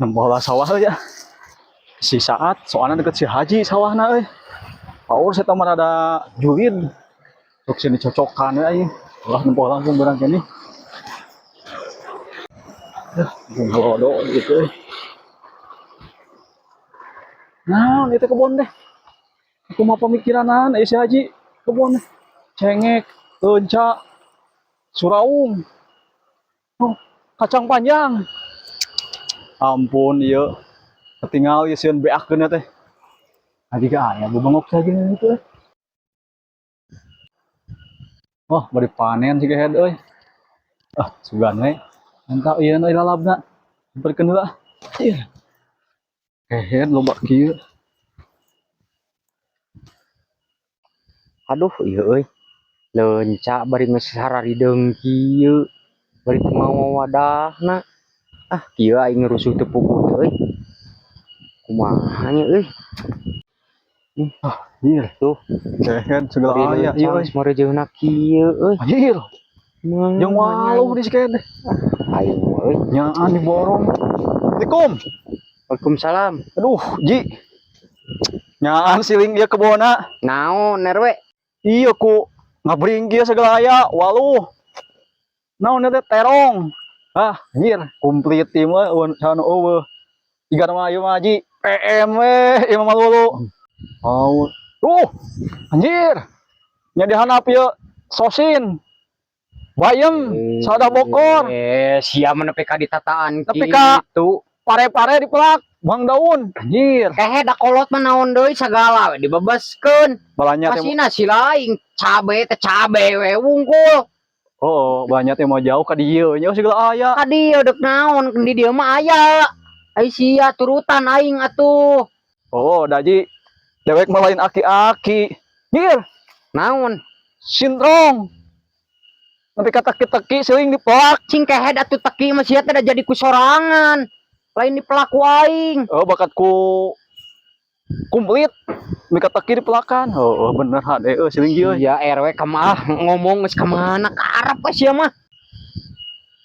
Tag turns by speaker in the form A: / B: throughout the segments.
A: Bola sawah ya. Si saat soalnya deket si Haji sawahna euy. Paur saya tamar ada julid. Tok sini cocokan euy. Ulah nempo langsung barang kene. Ngalodo gitu euy. Nah, itu kebon deh. Aku mau pemikiranan si Haji kebon deh. Cengek, lenca, suraung. Oh, kacang panjang. Ampun, iya. Ketinggal ya sieun beakeun teh. Adi ka aya bebengok saja gitu. Wah, bari panen si kehed euy. Ah, sugan we. Mantap ieu euy lalabna. Berkeun heula. Ieu. Kehed loba kieu.
B: Aduh iya euy leunca bari geus sararideung kieu bari teu mau wadahna kieu aing ngerusuh teu puguh euy kumaha nya euy
A: Ieu
B: tuh
A: kehed segala aya ieu euy.
B: marejeuna kieu euy
A: Anjir. Jeung waluh di si kehed.
B: aing euy
A: Nyaan diborong. Assalamualaikum.
B: Waalaikumsalam.
A: Aduh, Ji. Nyaan siling ieu kebona.
B: Naon RW?
A: Iya ku ngabring kieu segala aya waluh. Naon teh terong. Ah, anjir, komplit ieu mah can eueuh. Iga mah ieu mah Ji, PM we, ieu mah lulu. Oh. Anjir. Nya di handap ieu sosin. Bayem, sada bokor.
B: Sia mah nepi ka ditataan
A: Nepi ka
B: kitu.
A: Pare-pare dipelak, bang daun. Anjir.
B: Kehe da kolot mah naon deui sagala we dibebaskeun.
A: Balanya teh
B: Kasina si laing cabe teh cabe we wungkul.
A: oh, banyak yang mau jauh ka dieu nya segala aya.
B: Tadi dek naon di dieu mah aya. Ai sia turutan aing atuh.
A: Oh, daji dewek mah lain aki-aki. Ngir,
B: Naon?
A: sintrong. Tapi kata teki sering dipelak.
B: Cing kehe atuh teki mah sia teh da jadi kusorangan. Lain di pelaku aing.
A: Oh, bakatku komplit. Mika teki dipelakan. Oh, bener hade sering ieu.
B: Ya RW kamah ngomong geus ka mana ka arep we sia mah.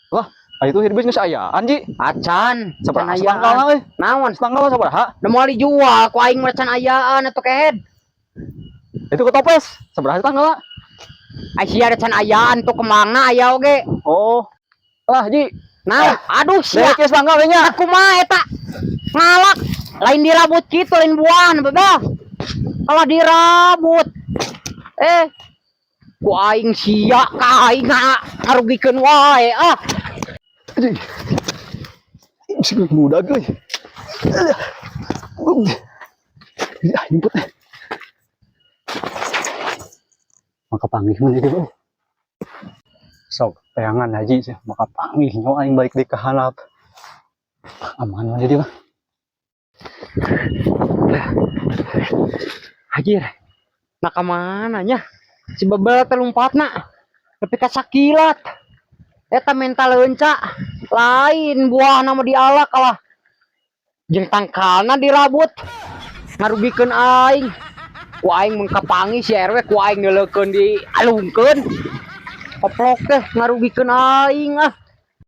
A: Lah, itu hidup geus aya. Anji,
B: Acan,
A: sabaraha
B: can
A: setanggal
B: ayaan.
A: euy?
B: Naon?
A: Setanggal sabaraha?
B: Da moal dijual ku aing mah can ayaan atuh kehe.
A: Itu ke toples. Sabaraha setanggal?
B: Ai sia da can ayaan tuh kemangna aya oge.
A: Oh. Lah, Ji.
B: Nah, aduh sia.
A: Dewek setanggal we nya.
B: Kumaha eta? Ngalak. Lain dirabut kitu lain buahan bebel. Kalau dirabut ku aing sia ka aing ngarugikeun wae
A: Aduh. Masih muda euy. Ya, jemput. Maka panggih mana dia, sok tayangan haji sih, maka panggih nyawa aing balik di kahanap. Aman mana dia,
B: Hajir. Nah kemana nya? Si bebel telumpatna. Tapi kasakilat. Eta mental leunca. Lain buah nama dialak kalah. Jeung tangkalna dirabut. Ngarugikeun aing. Ku aing mengkapangi si RW ku aing ngeleukeun di alungkeun. Koplok teh ngarugikeun aing